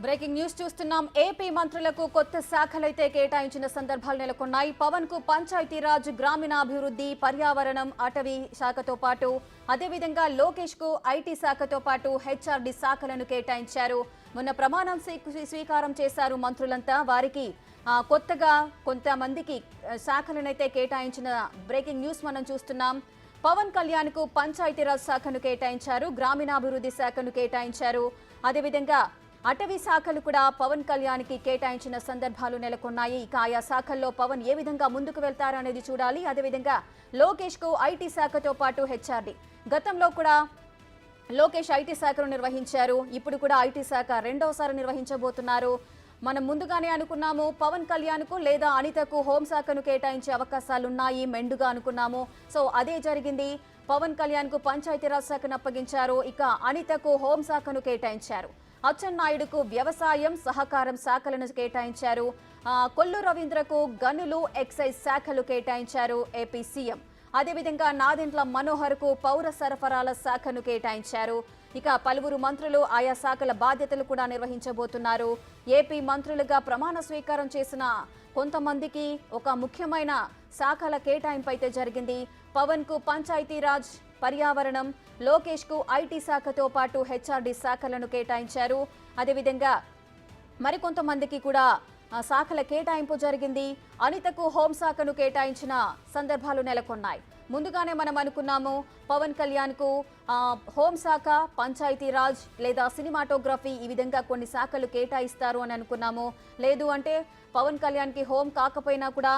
Breaking news చూస్తున్నాం. AP మంత్రులకు కొత్త శాఖలైతే కేటాయించిన సందర్భాలు నెలకొన్నాయి. పవన్ కు పంచాయతీరాజ్, గ్రామీణాభివృద్ధి, పర్యావరణం, అటవీ శాఖతో పాటు అదేవిధంగా లోకేష్ కు ఐటీ శాఖతో పాటు హెచ్ఆర్డీ శాఖలను కేటాయించారు. మొన్న ప్రమాణం స్వీకారం చేశారు మంత్రులంతా. వారికి కొత్తగా కొంతమందికి శాఖలనైతే కేటాయించిన బ్రేకింగ్ న్యూస్ మనం చూస్తున్నాం. పవన్ కళ్యాణ్ కు పంచాయతీరాజ్ శాఖను కేటాయించారు, గ్రామీణాభివృద్ధి శాఖను కేటాయించారు. అదేవిధంగా అటవీ శాఖలు కూడా పవన్ కళ్యాణ్ కి కేటాయించిన సందర్భాలు నెలకొన్నాయి. ఇక ఆయా శాఖల్లో పవన్ ఏ విధంగా ముందుకు వెళ్తారనేది చూడాలి. అదేవిధంగా లోకేష్ కు ఐటీ శాఖతో పాటు హెచ్ఆర్డీ. గతంలో కూడా లోకేష్ ఐటీ శాఖను నిర్వహించారు. ఇప్పుడు కూడా ఐటీ శాఖ రెండోసారి నిర్వహించబోతున్నారు. మనం ముందుగానే అనుకున్నాము పవన్ కళ్యాణ్ కు లేదా అనితకు హోంశాఖను కేటాయించే అవకాశాలున్నాయి మెండుగా అనుకున్నాము. సో అదే జరిగింది. పవన్ కళ్యాణ్ కు పంచాయతీరాజ్ శాఖను అప్పగించారు. ఇక అనితకు హోంశాఖను కేటాయించారు. అచ్చెన్నాయుడుకు వ్యవసాయం, సహకారం శాఖలను కేటాయించారు. కొల్లు రవీంద్రకు గనులు, ఎక్సైజ్ శాఖలు కేటాయించారు ఏపీ సీఎం. అదేవిధంగా నాదెండ్ల మనోహర్ కు పౌర సరఫరాల శాఖను కేటాయించారు. ఇక పలువురు మంత్రులు ఆయా శాఖల బాధ్యతలు కూడా నిర్వహించబోతున్నారు. ఏపీ మంత్రులుగా ప్రమాణ స్వీకారం చేసిన కొంతమందికి ఒక ముఖ్యమైన శాఖల కేటాయింపు అయితే జరిగింది. పవన్ కు పంచాయతీరాజ్, పర్యావరణం, లోకేష్ కు ఐటీ శాఖతో పాటు హెచ్ఆర్డీ శాఖలను కేటాయించారు. అదేవిధంగా మరికొంతమందికి కూడా శాఖల కేటాయింపు జరిగింది. అనితకు హోంశాఖను కేటాయించిన సందర్భాలు నెలకొన్నాయి. ముందుగానే మనం అనుకున్నాము పవన్ కళ్యాణ్ కు హోంశాఖ, పంచాయతీరాజ్ లేదా సినిమాటోగ్రఫీ ఈ విధంగా కొన్ని శాఖలు కేటాయిస్తారు అని అనుకున్నాము. లేదు అంటే పవన్ కళ్యాణ్ కి హోం కాకపోయినా కూడా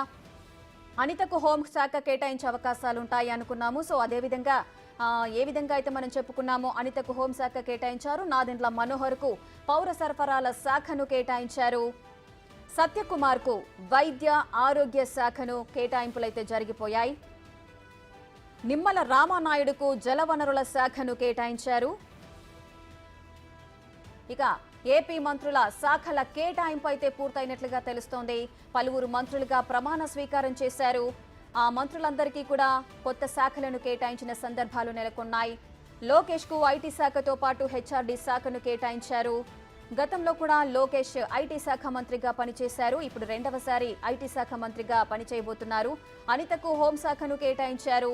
అనితకు హోం శాఖ కేటాయించే అవకాశాలు ఉంటాయి అనుకున్నాము. సో అదేవిధంగా ఏ విధంగా అయితే మనం చెప్పుకున్నామో అనితకు హోంశాఖ కేటాయించారు. నాదెండ్ల మనోహర్ కు పౌర సరఫరాల శాఖను కేటాయించారు. సత్యకుమార్ కు వైద్య ఆరోగ్య శాఖను కేటాయింపులైతే జరిగిపోయాయి. నిమ్మల రామానాయుడుకు జలవనరుల శాఖను కేటాయించారు. ఇక ఏపీ మంత్రుల శాఖల కేటాయింపు అయితే పూర్తయినట్లుగా తెలుస్తోంది. పలువురు మంత్రులుగా ప్రమాణ స్వీకారం చేశారు. ఆ మంత్రులందరికీ కూడా కొత్త శాఖలను కేటాయించిన సందర్భాలు నెలకొన్నాయి. లోకేష్ కు ఐటీ శాఖతో పాటు హెచ్ఆర్డీ శాఖను కేటాయించారు. గతంలో కూడా లోకేష్ ఐటీ శాఖ మంత్రిగా పనిచేశారు. ఇప్పుడు రెండవసారి ఐటీ శాఖ మంత్రిగా పనిచేయబోతున్నారు. అనితకు హోంశాఖను కేటాయించారు.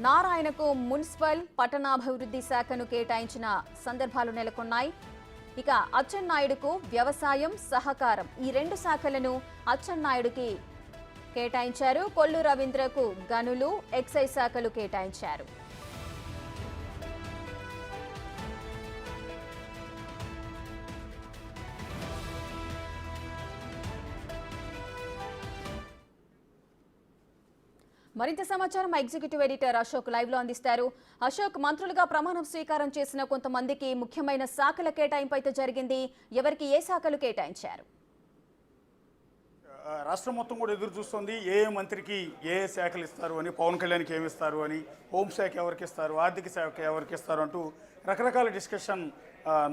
నారాయణకు మున్సిపల్, పట్టణాభివృద్ధి శాఖను కేటాయించిన సందర్భాలు నెలకొన్నాయి. ఇక అచ్చెన్నాయుడుకు వ్యవసాయం, సహకారం ఈ రెండు శాఖలను అచ్చెన్నాయుడికి కేటాయించారు. కొల్లు రవీంద్రకు గనులు, ఎక్సైజ్ శాఖలు కేటాయించారు. మరింత సమాచారం మా ఎగ్జిక్యూటివ్ ఎడిటర్ అశోక్ లైవ్ లో అందిస్తారు. అశోక్, మంత్రులుగా ప్రమాణం స్వీకారం చేసిన కొంతమందికి ముఖ్యమైన శాఖల కేటాయింపు అయితే జరిగింది. ఎవరికి ఏ శాఖలు కేటాయించారు? రాష్ట్రం మొత్తం కూడా ఎదురు చూస్తుంది ఏ మంత్రికి ఏ శాఖలు ఇస్తారు అని, పవన్ కళ్యాణ్కి ఏమి ఇస్తారు అని, హోంశాఖ ఎవరికి ఇస్తారు, ఆర్థిక శాఖ ఎవరికి ఇస్తారు అంటూ రకరకాల డిస్కషన్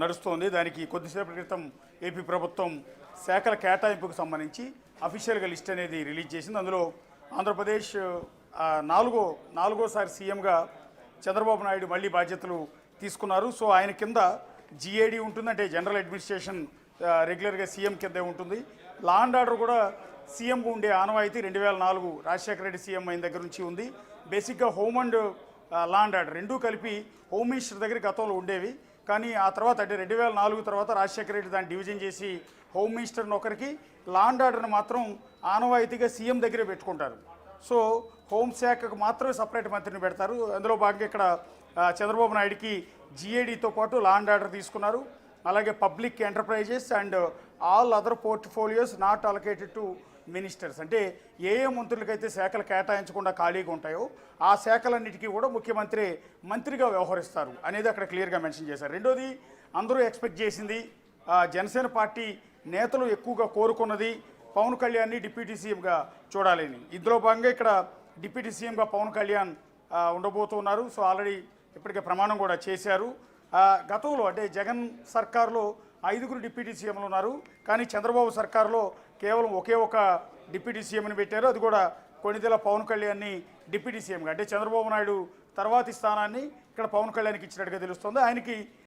నడుస్తోంది. దానికి కొద్దిసేపటి క్రితం ఏపీ ప్రభుత్వం శాఖల కేటాయింపుకు సంబంధించి అఫీషియల్గా లిస్ట్ అనేది రిలీజ్ చేసింది. అందులో ఆంధ్రప్రదేశ్ నాలుగోసారి సీఎంగా చంద్రబాబు నాయుడు మళ్ళీ బాధ్యతలు తీసుకున్నారు. సో ఆయన కింద జిఏడి ఉంటుంది, అంటే జనరల్ అడ్మినిస్ట్రేషన్ రెగ్యులర్గా సీఎం కిందే ఉంటుంది. లా అండ్ ఆర్డర్ కూడా సీఎంకు ఉండే ఆనవాయితీ 2004 రాజశేఖర రెడ్డి సీఎం అయిన దగ్గర నుంచి ఉంది. బేసిక్గా home and law and order రెండూ కలిపి హోమ్ మినిస్టర్ దగ్గర గతంలో ఉండేవి. కానీ ఆ తర్వాత అంటే 2004 తర్వాత రాజశేఖర రెడ్డి దాన్ని డివిజన్ చేసి హోమ్ మినిస్టర్ని ఒకరికి, లా అండ్ ఆర్డర్ని మాత్రం ఆనవాయితీగా సీఎం దగ్గరే పెట్టుకుంటారు. సో హోంశాఖకు మాత్రమే సపరేట్ మంత్రిని పెడతారు. అందులో భాగంగా ఇక్కడ చంద్రబాబు నాయుడికి జిఏడితో పాటు లా అండ్ ఆర్డర్ తీసుకున్నారు. అలాగే public enterprises and all other portfolios not allocated to ministers, అంటే ఏ మంత్రులకైతే శాఖలు కేటాయించకుండా ఖాళీగా ఉంటాయో ఆ శాఖలన్నిటికీ కూడా ముఖ్యమంత్రి మంత్రిగా వ్యవహరిస్తారు అనేది అక్కడ క్లియర్గా మెన్షన్ చేశారు. రెండోది, అందరూ ఎక్స్పెక్ట్ చేసింది, జనసేన పార్టీ నేతలు ఎక్కువగా కోరుకున్నది పవన్ కళ్యాణ్ని డిప్యూటీ సీఎంగా చూడాలని. ఇందులో భాగంగా ఇక్కడ డిప్యూటీ సీఎంగా పవన్ కళ్యాణ్ ఉండబోతున్నారు. సో ఆల్రెడీ ఇప్పటికే ప్రమాణం కూడా చేశారు. గతంలో అంటే జగన్ సర్కార్లో 5 డిప్యూటీ సీఎంలు ఉన్నారు. కానీ చంద్రబాబు సర్కార్లో కేవలం ఒకే ఒక డిప్యూటీ సీఎంని పెట్టారు. అది కూడా కొణిదెల పవన్ కళ్యాణ్ని డిప్యూటీ సీఎంగా, అంటే చంద్రబాబు నాయుడు తర్వాతి స్థానాన్ని ఇక్కడ పవన్ కళ్యాణ్కి ఇచ్చినట్టుగా తెలుస్తుంది. ఆయనకి